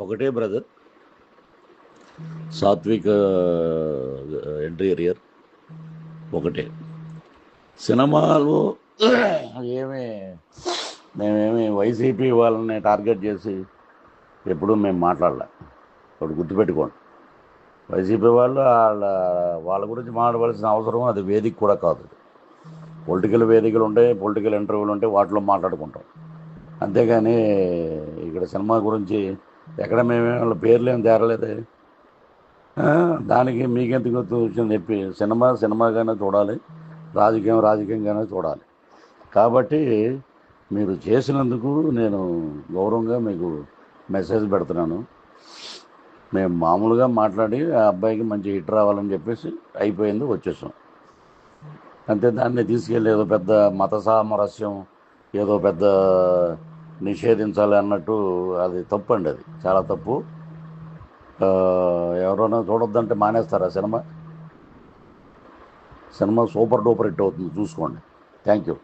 ఒకటే బ్రదర్, సాత్విక ఇంటీరియర్ ఒకటే. సినిమాలు ఏమి మేమేమి వైసీపీ వాళ్ళని టార్గెట్ చేసి ఎప్పుడూ మేము మాట్లాడలే. ఒకటి గుర్తుపెట్టుకోండి, వైసీపీ వాళ్ళు వాళ్ళ గురించి మాట్లాడవలసిన అవసరం అది వేదిక కూడా కాదు. పొలిటికల్ వేదికలు ఉంటాయి, పొలిటికల్ ఇంటర్వ్యూలు ఉంటాయి, వాటిలో మాట్లాడుకుంటాం. అంతేగాని ఇక్కడ సినిమా గురించి ఎక్కడ మేమే వాళ్ళ పేర్లు ఏం తేరలేదే. దానికి మీకెందుకు వచ్చింది చెప్పి, సినిమా సినిమాగానే చూడాలి, రాజకీయం రాజకీయంగానే చూడాలి. కాబట్టి మీరు చేసినందుకు నేను గౌరవంగా మీకు మెసేజ్ పెడుతున్నాను. మేము మామూలుగా మాట్లాడి ఆ అబ్బాయికి మంచి హిట్ రావాలని చెప్పేసి అయిపోయింది, వచ్చేసాం అంతే. దాన్ని తీసుకెళ్ళి ఏదో పెద్ద మత సామరస్యం, ఏదో పెద్ద నిషేధించాలి అన్నట్టు అది తప్పు అండి, అది చాలా తప్పు. ఎవరైనా చూడొద్దంటే మానేస్తారా cinema? Cinema super duper hit అవుతుంది, చూసుకోండి. Thank you.